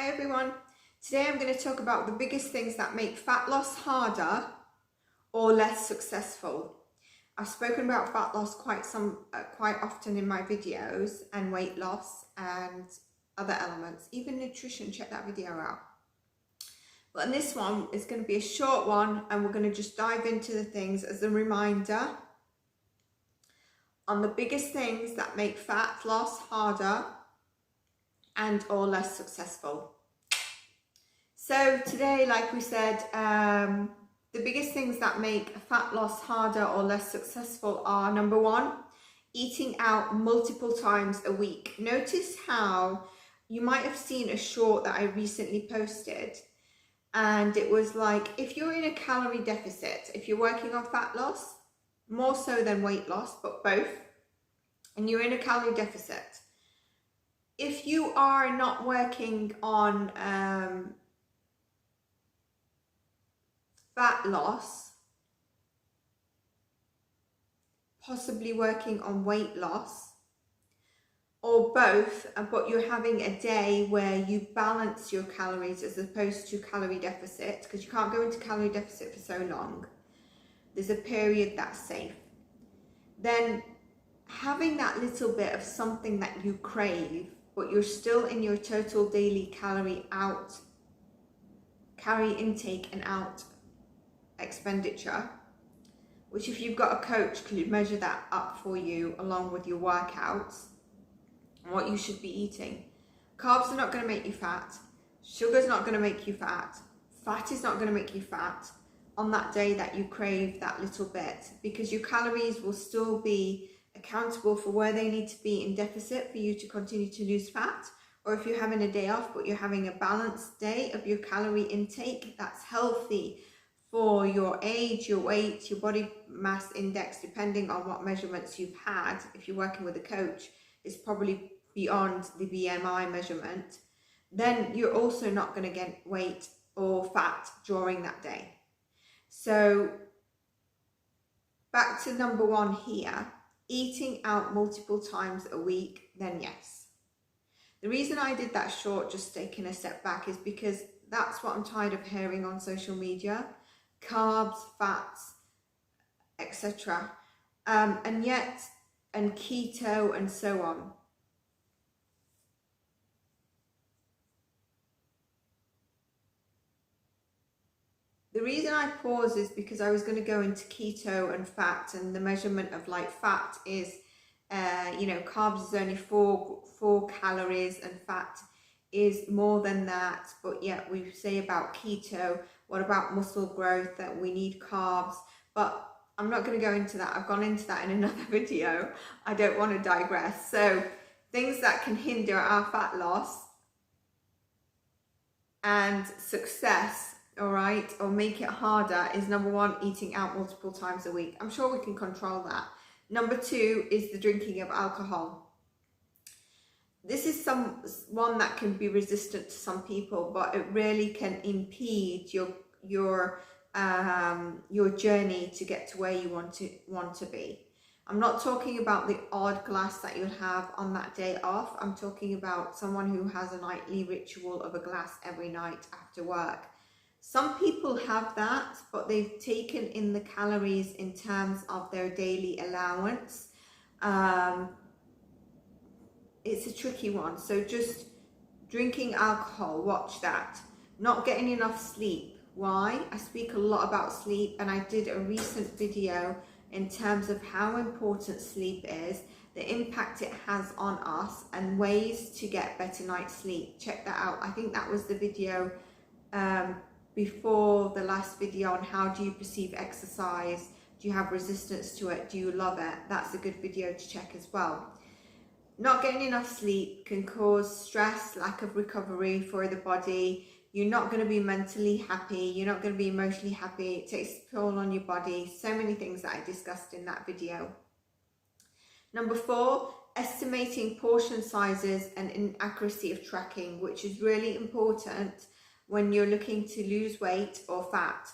Hi everyone. Today I'm going to talk about the biggest things that make fat loss harder or less successful. I've spoken about fat loss quite often in my videos, and weight loss and other elements, even nutrition. Check that video out. But in this one, it's going to be a short one, and we're going to just dive into the things as a reminder on the biggest things that make fat loss harder and or less successful. So today, like we said, the biggest things that make fat loss harder or less successful are: number one, eating out multiple times a week. Notice how you might have seen a short that I recently posted, and it was like, if you're in a calorie deficit, if you're working on fat loss, more so than weight loss, but both, and you're in a calorie deficit, if you are not working on fat loss, possibly working on weight loss, or both, but you're having a day where you balance your calories as opposed to calorie deficit, because you can't go into calorie deficit for so long, there's a period that's safe, then having that little bit of something that you crave, but you're still in your total daily calorie intake and out expenditure, which if you've got a coach could measure that up for you along with your workouts and what you should be eating. Carbs are not going to make you fat, sugar's not going to make you fat, fat is not going to make you fat on that day that you crave that little bit, because your calories will still be accountable for where they need to be in deficit for you to continue to lose fat. Or if you're having a day off but you're having a balanced day of your calorie intake, that's healthy for your age, your weight, your body mass index, depending on what measurements you've had. If you're working with a coach, it's probably beyond the BMI measurement. Then you're also not going to get weight or fat during that day. So back to number one here, eating out multiple times a week, then yes. The reason I did that short, just taking a step back, is because that's what I'm tired of hearing on social media: carbs, fats, etc. And keto and so on. The reason I paused is because I was going to go into keto and fat, and the measurement of like fat is, carbs is only four calories and fat is more than that. But yet we say about keto, what about muscle growth, that we need carbs? But I'm not going to go into that. I've gone into that in another video. I don't want to digress. So things that can hinder our fat loss and success, all right, or make it harder, is number one, eating out multiple times a week. I'm sure we can control that. Number two is the drinking of alcohol. This is one that can be resistant to some people, but it really can impede your journey to get to where you want to be. I'm not talking about the odd glass that you'll have on that day off. I'm talking about someone who has a nightly ritual of a glass every night after work. Some people have that, but they've taken in the calories in terms of their daily allowance. It's a tricky one. So just drinking alcohol, watch that. Not getting enough sleep. Why? I speak a lot about sleep, and I did a recent video in terms of how important sleep is, the impact it has on us, and ways to get better night's sleep. Check that out. I think that was the video before the last video on how do you perceive exercise, do you have resistance to it, do you love it? That's a good video to check as well. Not getting enough sleep can cause stress, lack of recovery for the body. You're not going to be mentally happy, you're not going to be emotionally happy, it takes a toll on your body. So many things that I discussed in that video. Number four, estimating portion sizes and inaccuracy of tracking, which is really important when you're looking to lose weight or fat.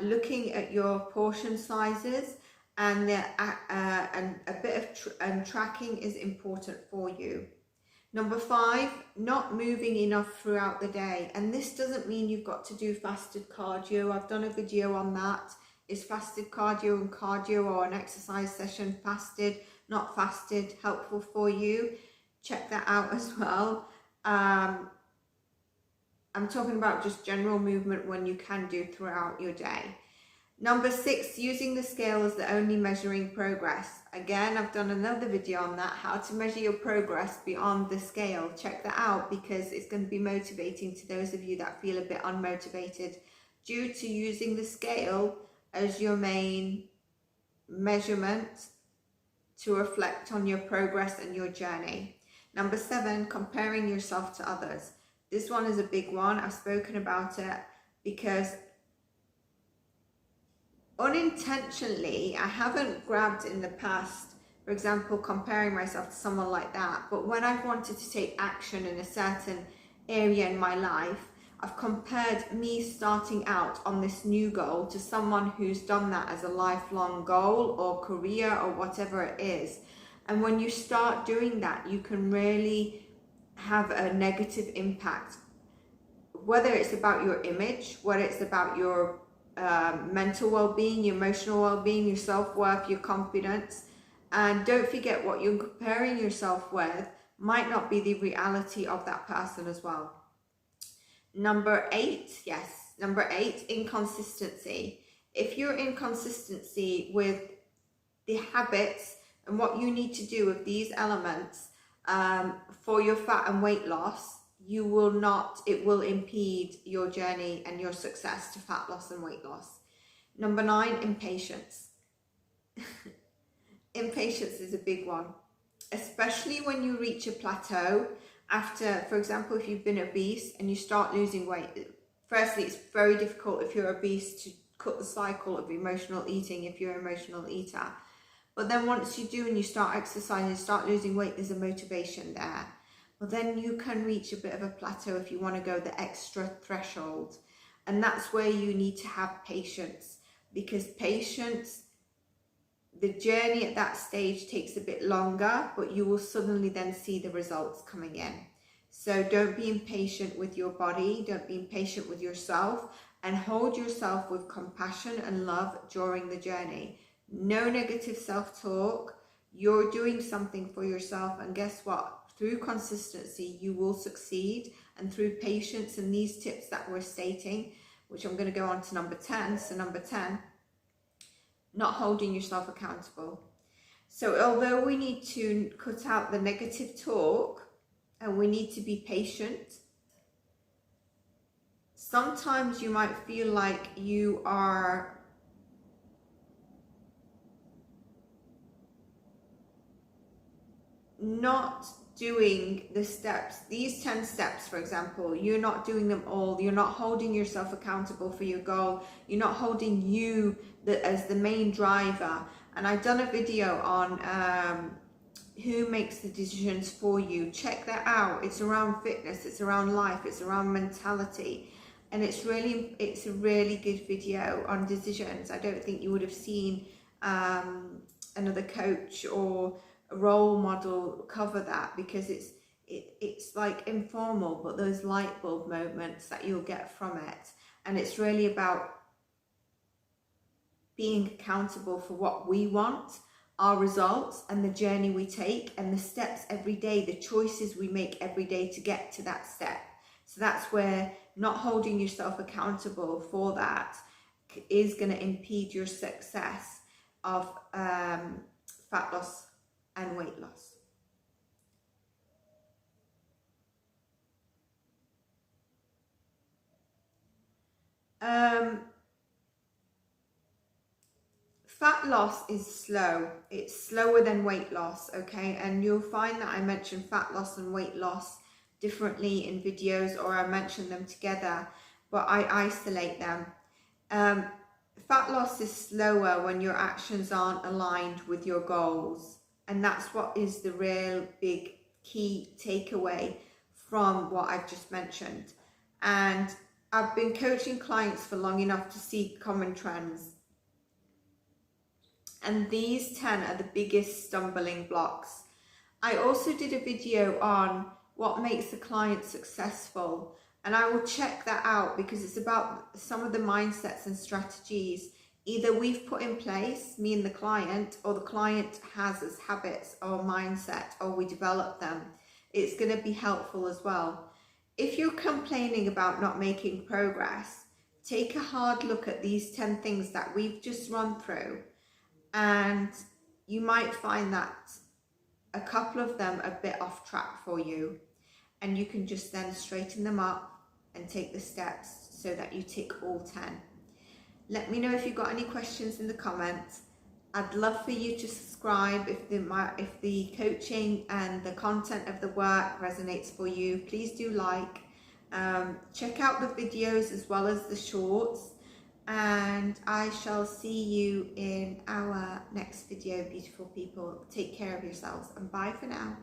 Looking at your portion sizes and a bit of tracking is important for you. Number 5, not moving enough throughout the day. And this doesn't mean you've got to do fasted cardio. I've done a video on that. Is fasted cardio and cardio, or an exercise session, fasted, not fasted, helpful for you? Check that out as well. I'm talking about just general movement when you can do throughout your day. Number 6, using the scale as the only measuring progress. Again, I've done another video on that, how to measure your progress beyond the scale. Check that out, because it's going to be motivating to those of you that feel a bit unmotivated due to using the scale as your main measurement to reflect on your progress and your journey. Number 7, comparing yourself to others. This one is a big one. I've spoken about it because unintentionally, I haven't grabbed in the past, for example, comparing myself to someone like that. But when I've wanted to take action in a certain area in my life, I've compared me starting out on this new goal to someone who's done that as a lifelong goal or career or whatever it is. And when you start doing that, you can really have a negative impact, whether it's about your image, whether it's about your mental well-being, your emotional well-being, your self-worth, your confidence. And don't forget, what you're comparing yourself with might not be the reality of that person as well. Number 8, yes, number 8, inconsistency. If you're inconsistency with the habits and what you need to do with these elements for your fat and weight loss, you will not, it will impede your journey and your success to fat loss and weight loss. Number 9, impatience. Impatience is a big one, especially when you reach a plateau after, for example, if you've been obese and you start losing weight. Firstly, it's very difficult if you're obese to cut the cycle of emotional eating if you're an emotional eater. But then once you do and you start exercising, start losing weight, there's a motivation there. Well, then you can reach a bit of a plateau if you want to go the extra threshold. And that's where you need to have patience, because patience, the journey at that stage takes a bit longer, but you will suddenly then see the results coming in. So don't be impatient with your body, don't be impatient with yourself, and hold yourself with compassion and love during the journey. No negative self-talk. You're doing something for yourself, and guess what? Through consistency, you will succeed, and through patience and these tips that we're stating, which I'm going to go on to number 10. So number 10, not holding yourself accountable. So although we need to cut out the negative talk and we need to be patient, sometimes you might feel like you are not doing the steps, these 10 steps, for example, you're not doing them all. You're not holding yourself accountable for your goal. You're not holding you as the main driver. And I've done a video on who makes the decisions for you. Check that out. It's around fitness, it's around life, it's around mentality. And it's a really good video on decisions. I don't think you would have seen another coach or a role model cover that, because it's like informal, but those light bulb moments that you'll get from it. And it's really about being accountable for what we want, our results, and the journey we take, and the steps every day, the choices we make every day to get to that step. So that's where not holding yourself accountable for that is going to impede your success of fat loss and weight loss. Fat loss is slow. It's slower than weight loss, okay? And you'll find that I mention fat loss and weight loss differently in videos, or I mention them together, but I isolate them. Fat loss is slower when your actions aren't aligned with your goals. And that's what is the real big key takeaway from what I've just mentioned. And I've been coaching clients for long enough to see common trends. And these 10 are the biggest stumbling blocks. I also did a video on what makes the client successful. And I will check that out, because it's about some of the mindsets and strategies either we've put in place, me and the client, or the client has as habits or mindset, or we develop them. It's going to be helpful as well. If you're complaining about not making progress, take a hard look at these 10 things that we've just run through, and you might find that a couple of them are a bit off track for you, and you can just then straighten them up and take the steps so that you tick all 10. Let me know if you've got any questions in the comments. I'd love for you to subscribe if the coaching and the content of the work resonates for you. Please do like. Check out the videos as well as the shorts, and I shall see you in our next video, beautiful people. Take care of yourselves, and bye for now.